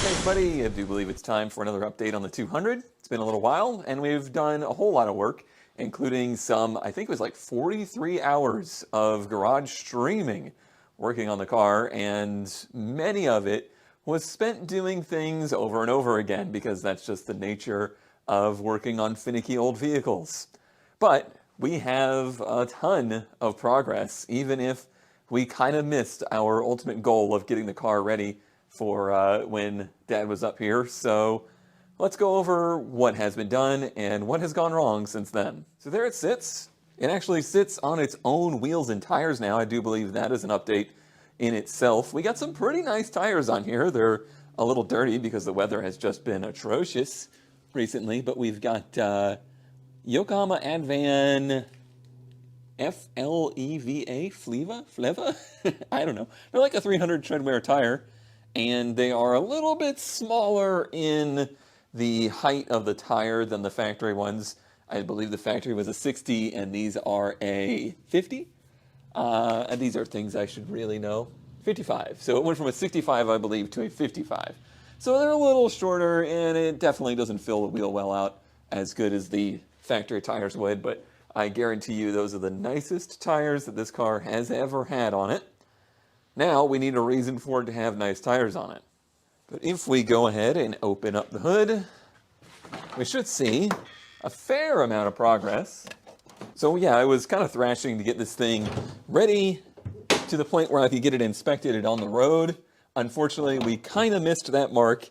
Hey everybody, I do believe it's time for another update on the 200. It's been a little while, and we've done a whole lot of work, including some, I think it was like 43 hours of garage streaming working on the car, and many of it was spent doing things over and over again, because that's just the nature of working on finicky old vehicles. But we have a ton of progress, even if we kind of missed our ultimate goal of getting the car ready for when Dad was up here. So let's go over what has been done and what has gone wrong since then. So there it sits. It actually sits on its own wheels and tires now. I do believe that is an update in itself. We got some pretty nice tires on here. They're a little dirty because the weather has just been atrocious recently, but we've got Yokohama Advan Fleva? I don't know. They're like a 300 treadwear tire, and they are a little bit smaller in the height of the tire than the factory ones. I believe the factory was a 60, and these are a 50. And these are things I should really know. 55. So it went from a 65, I believe, to a 55. So they're a little shorter, and it definitely doesn't fill the wheel well out as good as the factory tires would, but I guarantee you those are the nicest tires that this car has ever had on it. Now we need a reason for it to have nice tires on it. But if we go ahead and open up the hood, we should see a fair amount of progress. So yeah, I was kind of thrashing to get this thing ready to the point where I could get it inspected and on the road. Unfortunately, we kind of missed that mark.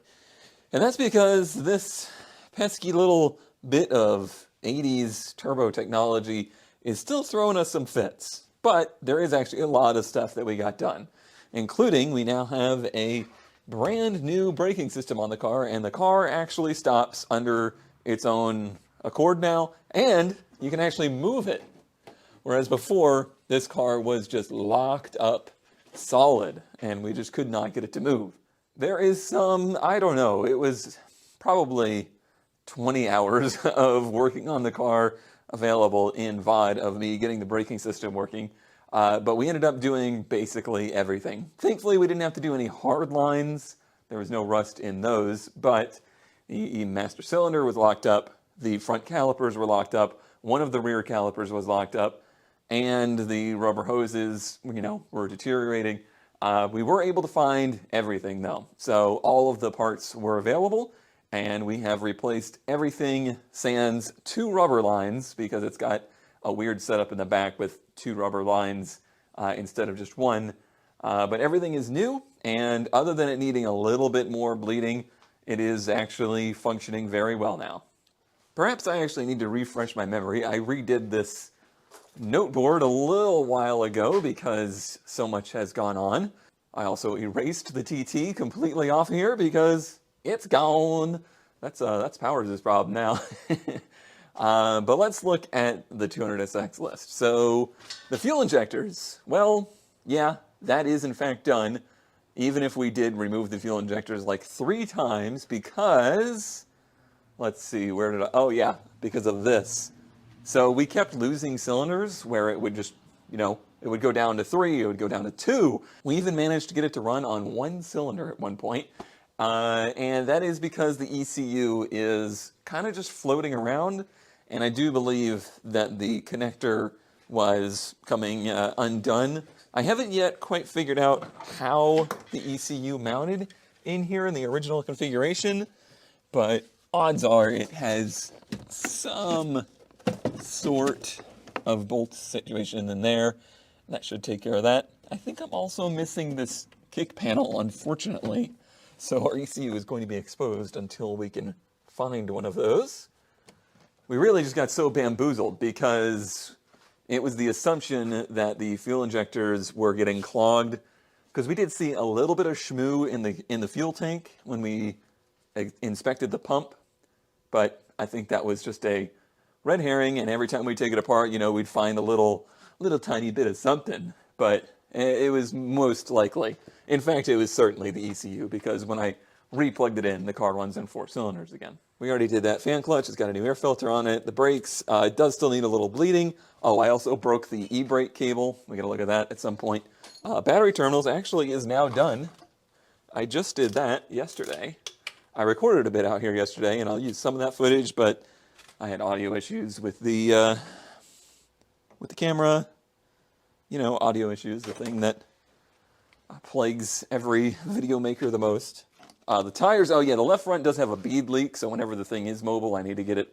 And that's because this pesky little bit of 80s turbo technology is still throwing us some fits. But there is actually a lot of stuff that we got done, including we now have a brand new braking system on the car, and the car actually stops under its own accord now, and you can actually move it. Whereas before, this car was just locked up solid, and we just could not get it to move. There is some, I don't know, it was probably 20 hours of working on the car available in VOD of me getting the braking system working. But we ended up doing basically everything. Thankfully, we didn't have to do any hard lines. There was no rust in those, but the master cylinder was locked up. The front calipers were locked up. One of the rear calipers was locked up, and the rubber hoses, were deteriorating. We were able to find everything though. So all of the parts were available, and we have replaced everything sans 2 rubber lines, because it's got a weird setup in the back with 2 rubber lines instead of just 1. But everything is new, and other than it needing a little bit more bleeding, it is actually functioning very well now. Perhaps I actually need to refresh my memory. I redid this note board a little while ago because so much has gone on. I also erased the TT completely off here because it's gone. That's Powers' problem now. But let's look at the 200SX list. So the fuel injectors, well, yeah, that is in fact done, even if we did remove the fuel injectors like 3 times because, let's see, where did oh yeah, because of this. So we kept losing cylinders where it would just, it would go down to 3, it would go down to 2. We even managed to get it to run on 1 cylinder at one point. And that is because the ECU is kind of just floating around, and I do believe that the connector was coming undone. I haven't yet quite figured out how the ECU mounted in here in the original configuration, but odds are it has some sort of bolt situation in there. That should take care of that. I think I'm also missing this kick panel, unfortunately. So our ECU is going to be exposed until we can find one of those. We really just got so bamboozled because it was the assumption that the fuel injectors were getting clogged, because we did see a little bit of schmoo in the fuel tank when we inspected the pump, but I think that was just a red herring, and every time we take it apart, we'd find a little tiny bit of something, but it was most likely. In fact, it was certainly the ECU, because when I re-plugged it in, the car runs in 4 cylinders again. We already did that. Fan clutch, it's got a new air filter on it. The brakes, it does still need a little bleeding. Oh, I also broke the e-brake cable. We gotta look at that at some point. Battery terminals actually is now done. I just did that yesterday. I recorded a bit out here yesterday, and I'll use some of that footage, but I had audio issues with the camera. You know, audio issues, the thing that plagues every video maker the most. The tires, oh yeah, the left front does have a bead leak, so whenever the thing is mobile, I need to get it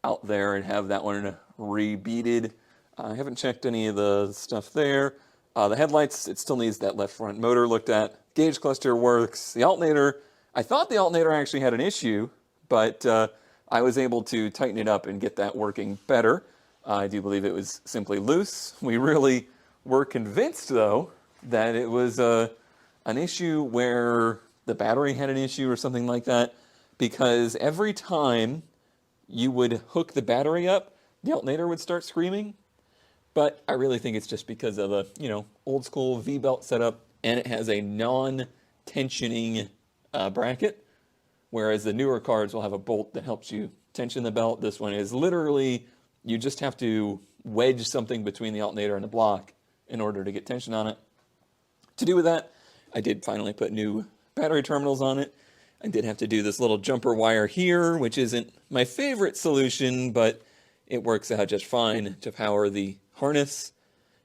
out there and have that one re-beaded. I haven't checked any of the stuff there. The headlights, it still needs that left front motor looked at. Gauge cluster works. The alternator, I thought the alternator actually had an issue, but I was able to tighten it up and get that working better. I do believe it was simply loose. We really were convinced, though, that it was an issue where the battery had an issue or something like that, because every time you would hook the battery up, the alternator would start screaming. But I really think it's just because of the, you know, old school V-belt setup, and it has a non-tensioning bracket, whereas the newer cars will have a bolt that helps you tension the belt. This one is literally, you just have to wedge something between the alternator and the block in order to get tension on it. To do with that, I did finally put new battery terminals on it. I did have to do this little jumper wire here, which isn't my favorite solution, but it works out just fine to power the harness,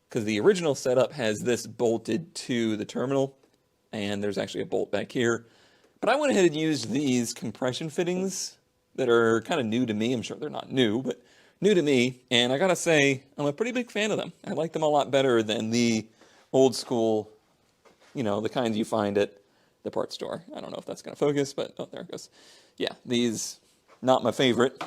because the original setup has this bolted to the terminal, and there's actually a bolt back here. But I went ahead and used these compression fittings that are kind of new to me. I'm sure they're not new, but new to me, and I gotta say, I'm a pretty big fan of them. I like them a lot better than the old school, you know, the kinds you find at the parts store. I don't know if that's going to focus, but oh, there it goes. Yeah, these, not my favorite.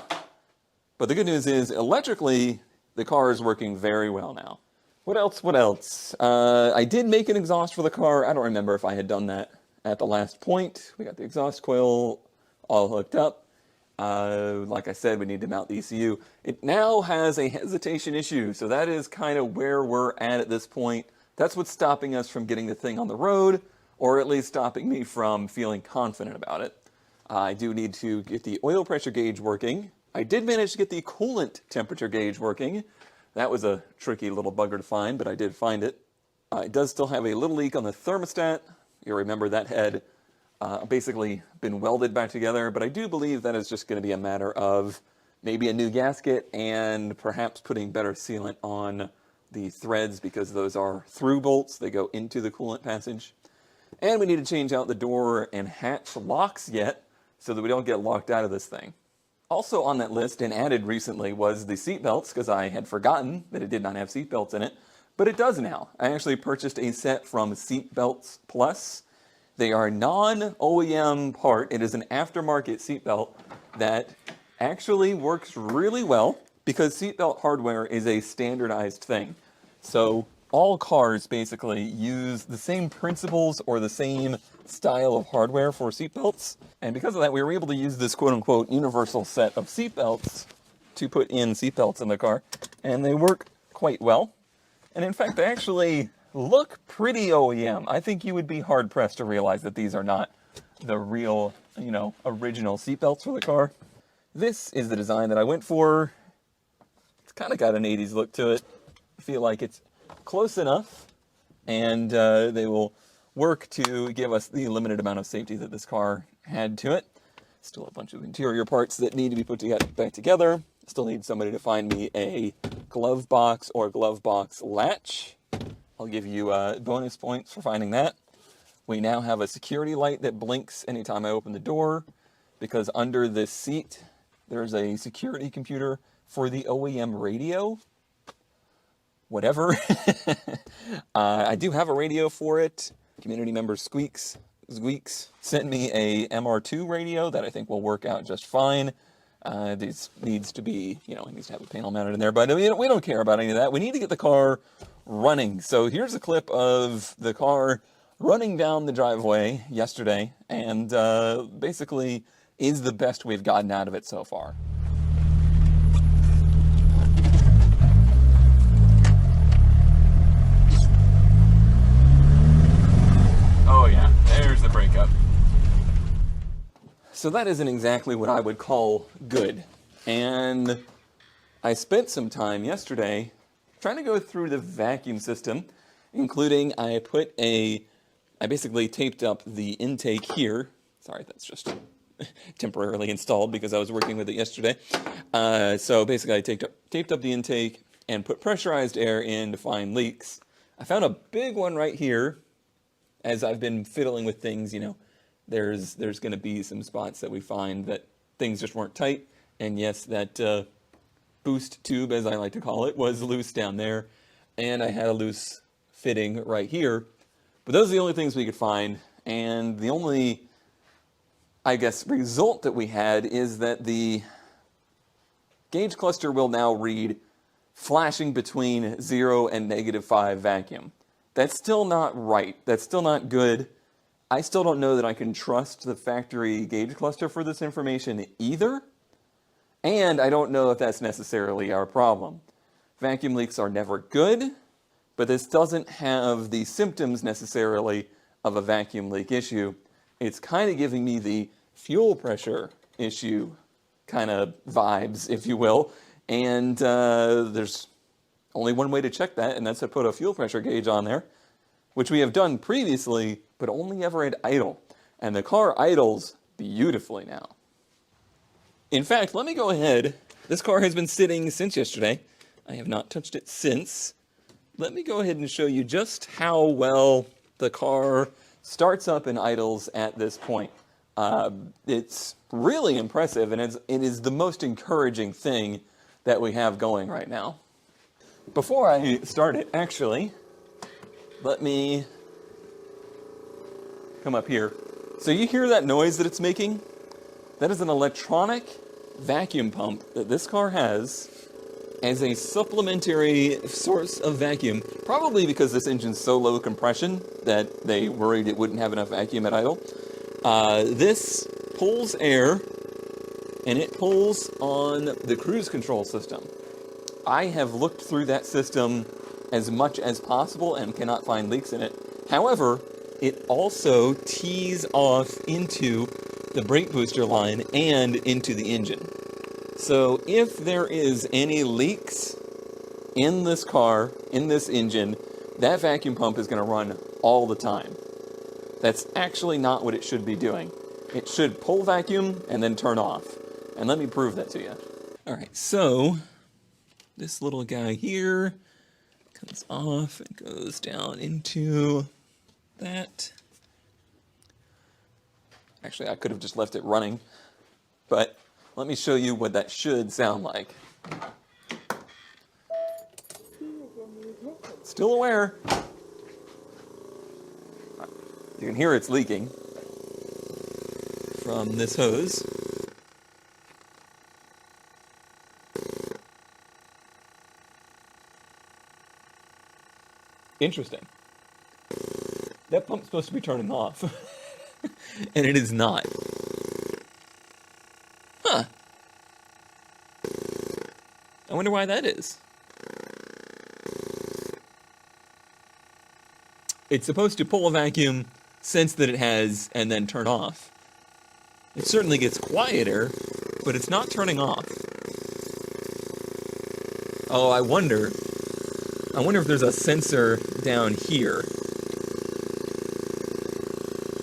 But the good news is, electrically, the car is working very well now. What else? What else? I did make an exhaust for the car. I don't remember if I had done that at the last point. We got the exhaust coil all hooked up. Like I said, we need to mount the ECU. It now has a hesitation issue, so that is kind of where we're at this point. That's what's stopping us from getting the thing on the road, or at least stopping me from feeling confident about it. I do need to get the oil pressure gauge working. I did manage to get the coolant temperature gauge working. That was a tricky little bugger to find, but I did find it. It does still have a little leak on the thermostat. You remember that had basically been welded back together, but I do believe that is just going to be a matter of maybe a new gasket and perhaps putting better sealant on the threads, because those are through bolts. They go into the coolant passage. And we need to change out the door and hatch locks yet, so that we don't get locked out of this thing. Also on that list, and added recently, was the seat belts, because I had forgotten that it did not have seat belts in it, but it does now. I actually purchased a set from Seat Belts Plus. They are non-OEM part. It is an aftermarket seatbelt that actually works really well, because seatbelt hardware is a standardized thing. So all cars basically use the same principles or the same style of hardware for seatbelts. And because of that, we were able to use this quote-unquote universal set of seatbelts to put in seatbelts in the car. And they work quite well. And in fact, they actually look pretty OEM. I think you would be hard-pressed to realize that these are not the real, you know, original seatbelts for the car. This is the design that I went for. It's kind of got an 80s look to it. I feel like it's close enough, and they will work to give us the limited amount of safety that this car had to it. Still a bunch of interior parts that need to be put back together. Still need somebody to find me a glove box or glove box latch. I'll give you bonus points for finding that. We now have a security light that blinks anytime I open the door, because under this seat there's a security computer for the OEM radio. Whatever. I do have a radio for it. Community member Squeaks sent me a MR2 radio that I think will work out just fine. This needs to be, you know, it needs to have a panel mounted in there, but we don't care about any of that. We need to get the car running. So here's a clip of the car running down the driveway yesterday, and basically is the best we've gotten out of it so far. Oh yeah, there's the breakup. So that isn't exactly what I would call good. And I spent some time yesterday trying to go through the vacuum system, including I basically taped up the intake here. Sorry, that's just temporarily installed because I was working with it yesterday. So basically I taped up the intake and put pressurized air in to find leaks. I found a big one right here. As I've been fiddling with things, you know, there's going to be some spots that we find that things just weren't tight. And yes, that boost tube, as I like to call it, was loose down there. And I had a loose fitting right here. But those are the only things we could find. And the only, I guess, result that we had is that the gauge cluster will now read flashing between 0 and -5 vacuum. That's still not right. That's still not good. I still don't know that I can trust the factory gauge cluster for this information either. And I don't know if that's necessarily our problem. Vacuum leaks are never good, but this doesn't have the symptoms necessarily of a vacuum leak issue. It's kind of giving me the fuel pressure issue kind of vibes, if you will. And there's only one way to check that, and that's to put a fuel pressure gauge on there, which we have done previously, but only ever at idle. And the car idles beautifully now. In fact, let me go ahead. This car has been sitting since yesterday. I have not touched it since. Let me go ahead and show you just how well the car starts up and idles at this point. It's really impressive, and it is the most encouraging thing that we have going right now. Before I start it, actually, let me come up here. So you hear that noise that it's making? That is an electronic vacuum pump that this car has as a supplementary source of vacuum, probably because this engine's so low compression that they worried it wouldn't have enough vacuum at idle. This pulls air, and it pulls on the cruise control system. I have looked through that system as much as possible and cannot find leaks in it. However, it also tees off into the brake booster line and into the engine. So if there is any leaks in this car, in this engine, that vacuum pump is going to run all the time. That's actually not what it should be doing. It should pull vacuum and then turn off. And let me prove that to you. All right, so this little guy here comes off and goes down into that. Actually, I could have just left it running, but let me show you what that should sound like. Still aware. You can hear it's leaking from this hose. Interesting. That pump's supposed to be turning off. And it is not. Huh. I wonder why that is. It's supposed to pull a vacuum, sense that it has, and then turn off. It certainly gets quieter, but it's not turning off. Oh, I wonder if there's a sensor down here.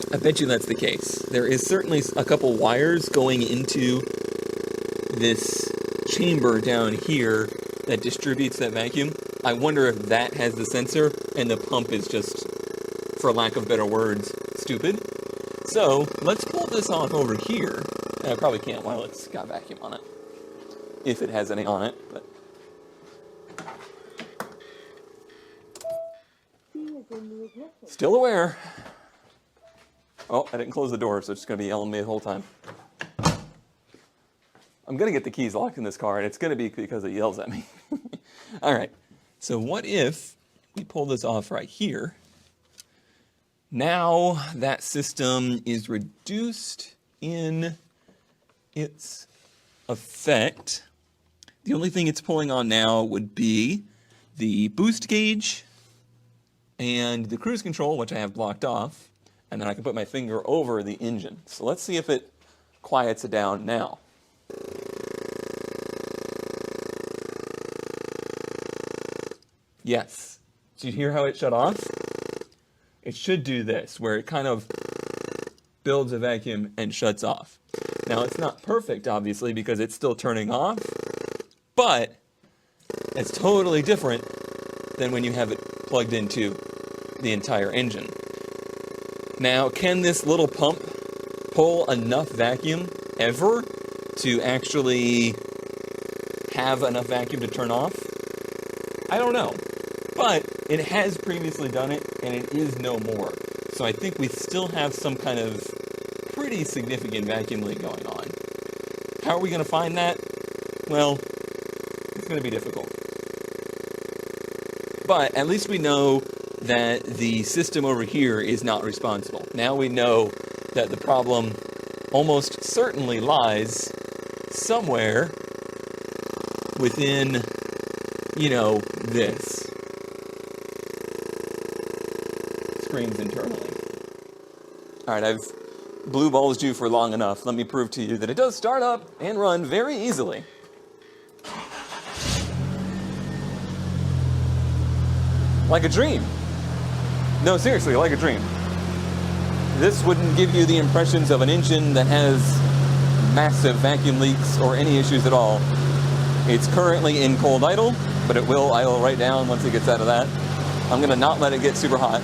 I bet you that's the case. There is certainly a couple wires going into this chamber down here that distributes that vacuum. I wonder if that has the sensor and the pump is just, for lack of better words, stupid. So let's pull this off over here. I probably can't while it's got vacuum on it, if it has any on it. But still aware. Oh, I didn't close the door, so it's going to be yelling at me the whole time. I'm going to get the keys locked in this car, and it's going to be because it yells at me. All right, so what if we pull this off right here? Now that system is reduced in its effect. The only thing it's pulling on now would be the boost gauge and the cruise control, which I have blocked off, and then I can put my finger over the engine. So let's see if it quiets it down now. Yes. Did you hear how it shut off? It should do this, where it kind of builds a vacuum, and shuts off. Now, it's not perfect, obviously, because it's still turning off, but it's totally different than when you have it plugged into the entire engine. Now, can this little pump pull enough vacuum ever to actually have enough vacuum to turn off? I don't know. But it has previously done it, and it is no more. So I think we still have some kind of pretty significant vacuum leak going on. How are we going to find that? Well, it's going to be difficult. But at least we know that the system over here is not responsible. Now we know that the problem almost certainly lies somewhere within, this. Screens internally. Alright, I've blue balls you for long enough. Let me prove to you that it does start up and run very easily. Like a dream. No, seriously, like a dream. This wouldn't give you the impressions of an engine that has massive vacuum leaks or any issues at all. It's currently in cold idle, but it will idle right down once it gets out of that. I'm going to not let it get super hot.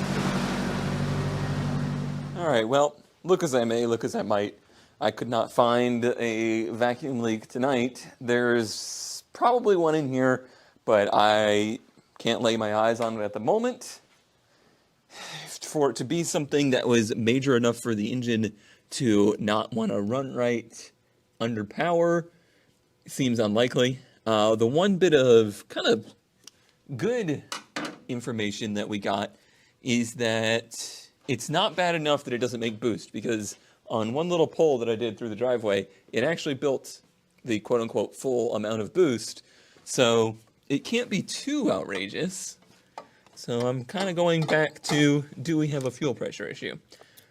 Alright, well, look as I may, look as I might. I could not find a vacuum leak tonight. There's probably one in here, but I can't lay my eyes on it at the moment. For it to be something that was major enough for the engine to not want to run right under power seems unlikely. The one bit of kind of good information that we got is that it's not bad enough that it doesn't make boost, because on one little pull that I did through the driveway, it actually built the quote-unquote full amount of boost, so it can't be too outrageous. So I'm kind of going back to, do we have a fuel pressure issue?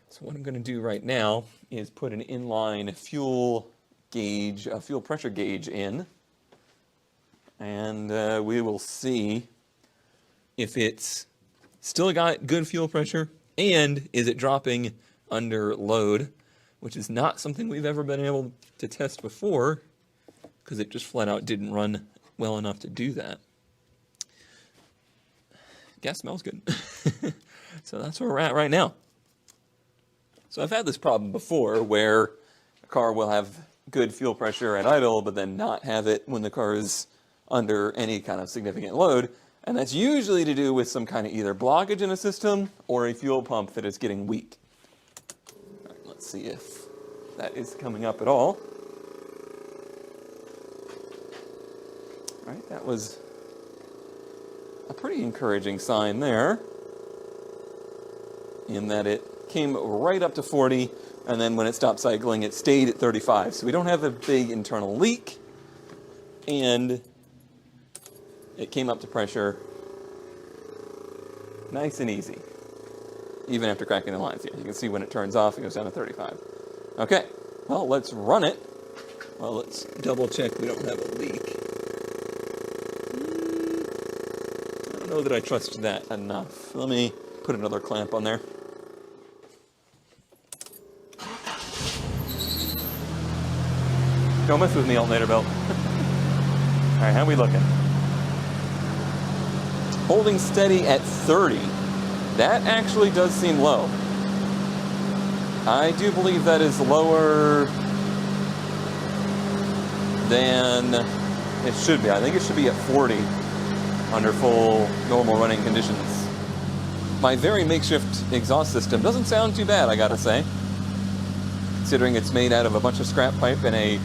So what I'm going to do right now is put an inline fuel gauge, a fuel pressure gauge in, and we will see if it's still got good fuel pressure, and is it dropping under load, which is not something we've ever been able to test before, because it just flat out didn't run well enough to do that. Gas smells good. So that's where we're at right now. So I've had this problem before where a car will have good fuel pressure at idle, but then not have it when the car is under any kind of significant load. And that's usually to do with some kind of either blockage in a system or a fuel pump that is getting weak. All right, let's see if that is coming up at all. All right, that was a pretty encouraging sign there, in that it came right up to 40, and then when it stopped cycling, it stayed at 35. So we don't have a big internal leak, and it came up to pressure nice and easy, even after cracking the lines. Yeah, you can see when it turns off, it goes down to 35. Okay, well, let's run it. Well, let's double check we don't have a leak. I don't know that I trust that enough. Let me put another clamp on there. Don't mess with me, alternator belt. Alright, how are we looking? Holding steady at 30. That actually does seem low. I do believe that is lower than it should be. I think it should be at 40 under full normal running conditions. My very makeshift exhaust system doesn't sound too bad, I gotta say, considering it's made out of a bunch of scrap pipe and a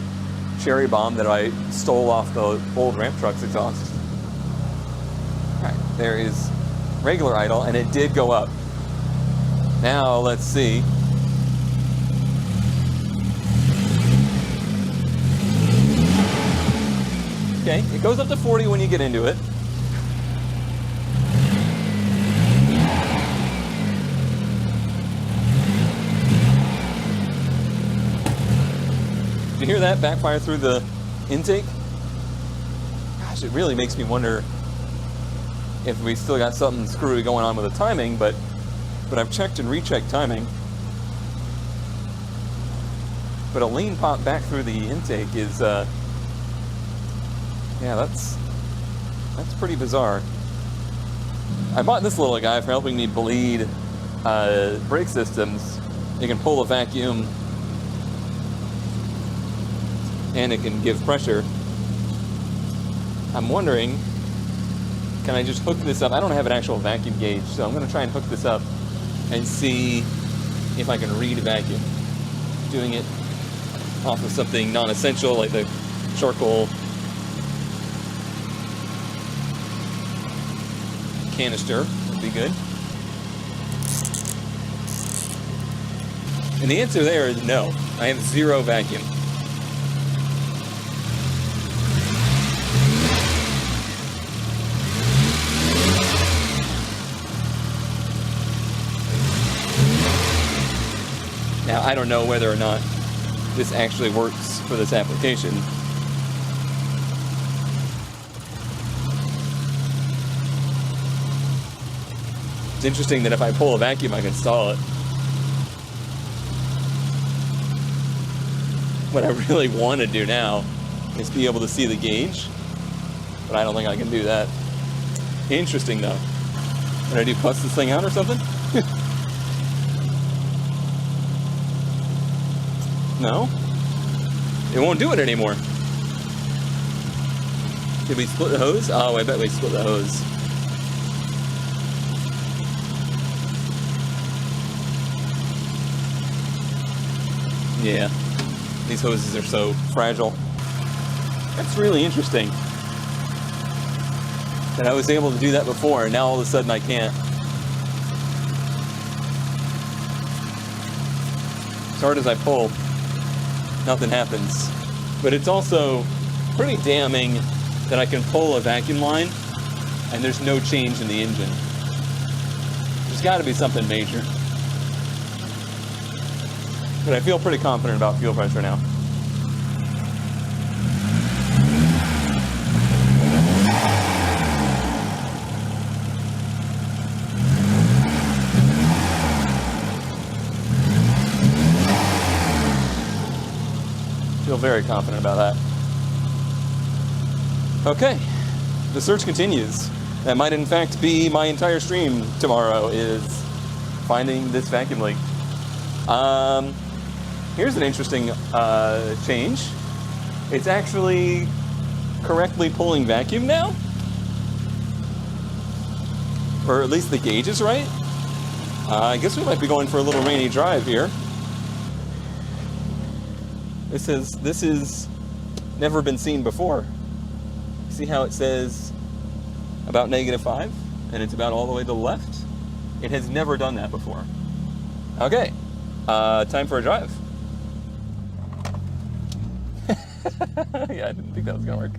cherry bomb that I stole off the old ramp truck's exhaust. Alright, there is regular idle, and it did go up. Now, let's see. Okay, it goes up to 40 when you get into it. Did you hear that backfire through the intake? Gosh, it really makes me wonder if we still got something screwy going on with the timing, but I've checked and rechecked timing. But a lean pop back through the intake is, yeah, that's pretty bizarre. I bought this little guy for helping me bleed brake systems. You can pull a vacuum and it can give pressure. I'm wondering, can I just hook this up? I don't have an actual vacuum gauge, so I'm going to try and hook this up and see if I can read a vacuum. Doing it off of something non-essential like the charcoal canister would be good. And the answer there is no. I have zero vacuum. Now, I don't know whether or not this actually works for this application. It's interesting that if I pull a vacuum, I can stall it. What I really want to do now is be able to see the gauge, but I don't think I can do that. Interesting, though. What I do, bust this thing out or something? No? It won't do it anymore. Did we split the hose? Oh, I bet we split the hose. Yeah. These hoses are so fragile. That's really interesting. That I was able to do that before, and now all of a sudden I can't. As hard as I pull, nothing happens. But it's also pretty damning that I can pull a vacuum line and there's no change in the engine. There's got to be something major. But I feel pretty confident about fuel pressure now. Feel very confident about that. Okay, the search continues. That might in fact be my entire stream tomorrow, is finding this vacuum leak. Here's an interesting change. It's actually correctly pulling vacuum now. Or at least the gauge is right. I guess we might be going for a little rainy drive here. This is never been seen before. See how it says about -5 and it's about all the way to the left? It has never done that before. Okay, time for a drive. Yeah, I didn't think that was gonna work.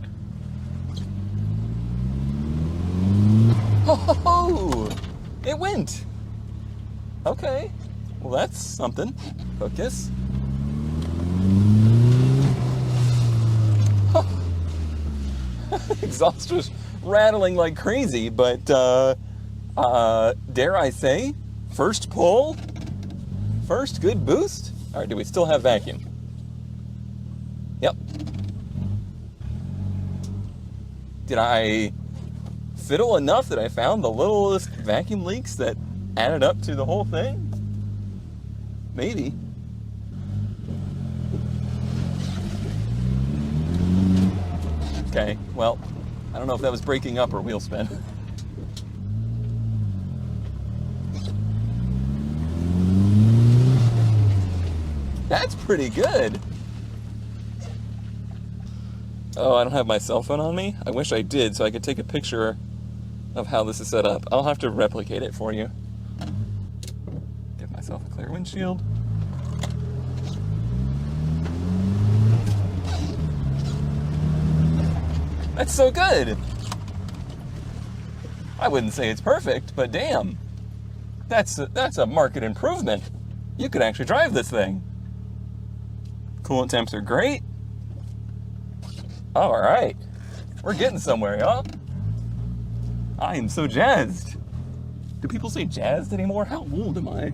Oh, it went. Okay, well that's something. Focus. Exhaust was rattling like crazy, but dare I say, first pull, first good boost. All right, do we still have vacuum? Yep. Did I fiddle enough that I found the littlest vacuum leaks that added up to the whole thing? Maybe. Okay, well, I don't know if that was breaking up or wheel spin. That's pretty good. Oh, I don't have my cell phone on me? I wish I did so I could take a picture of how this is set up. I'll have to replicate it for you. Give myself a clear windshield. That's so good. I wouldn't say it's perfect, but damn. That's a market improvement. You could actually drive this thing. Coolant temps are great. All right. We're getting somewhere, y'all. I am so jazzed. Do people say jazzed anymore? How old am I?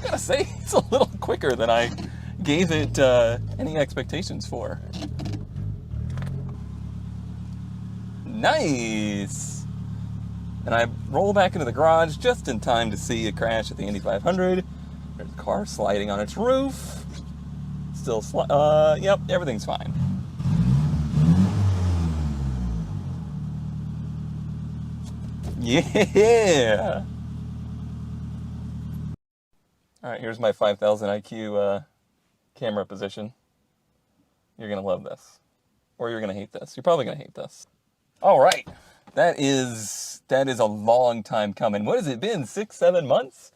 gotta say, it's a little quicker than I gave it any expectations for. Nice! And I roll back into the garage just in time to see a crash at the Indy 500. There's a car sliding on its roof. Still, yep, everything's fine. Yeah! Alright, here's my 5000 IQ camera position. You're gonna love this. Or you're gonna hate this. You're probably gonna hate this. Alright, that is a long time coming. What has it been, 6-7 months?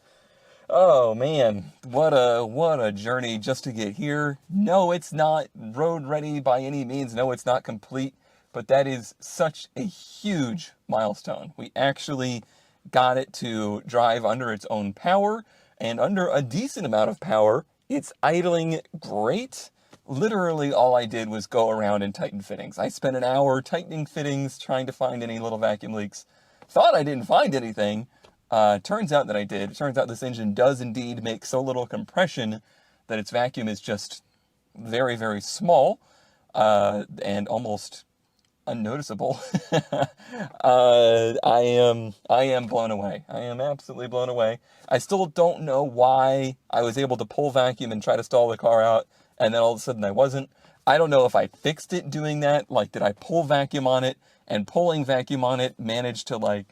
Oh man, what a journey just to get here. No, it's not road ready by any means. No, it's not complete, but that is such a huge milestone. We actually got it to drive under its own power, and under a decent amount of power. It's idling great. Literally all I did was go around and tighten fittings. I spent an hour tightening fittings, trying to find any little vacuum leaks. Thought I didn't find anything. Turns out that I did. Turns out this engine does indeed make so little compression that its vacuum is just very, very small, and almost unnoticeable. I am blown away. I am absolutely blown away. I still don't know why I was able to pull vacuum and try to stall the car out, and then all of a sudden I wasn't. I don't know if I fixed it doing that. Like, did I pull vacuum on it, and pulling vacuum on it managed to, like,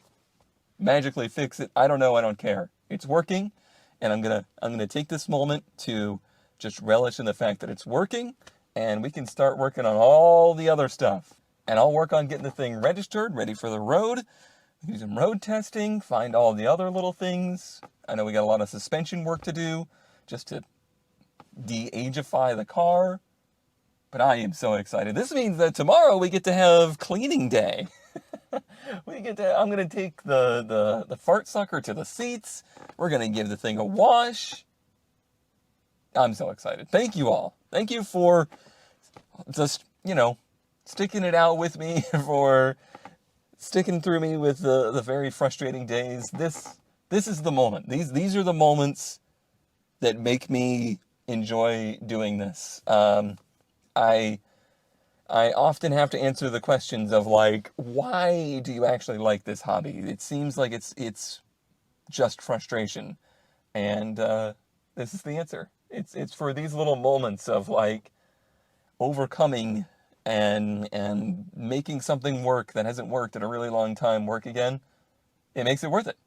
magically fix it? I don't know. I don't care. It's working, and I'm gonna take this moment to just relish in the fact that it's working, and we can start working on all the other stuff. And I'll work on getting the thing registered, ready for the road, do some road testing, find all the other little things. I know we got a lot of suspension work to do just to de-ageify the car, but I am so excited. This means that tomorrow we get to have cleaning day. I'm gonna take the fart sucker to the seats. We're gonna give the thing a wash. I'm so excited. Thank you all. Thank you for just, sticking it out with me, for sticking through me with the very frustrating days. This is the moment. These are the moments that make me enjoy doing this. I often have to answer the questions of, like, why do you actually like this hobby? It seems like it's just frustration, and this is the answer. It's for these little moments of, like, overcoming and making something work that hasn't worked in a really long time work again. It makes it worth it.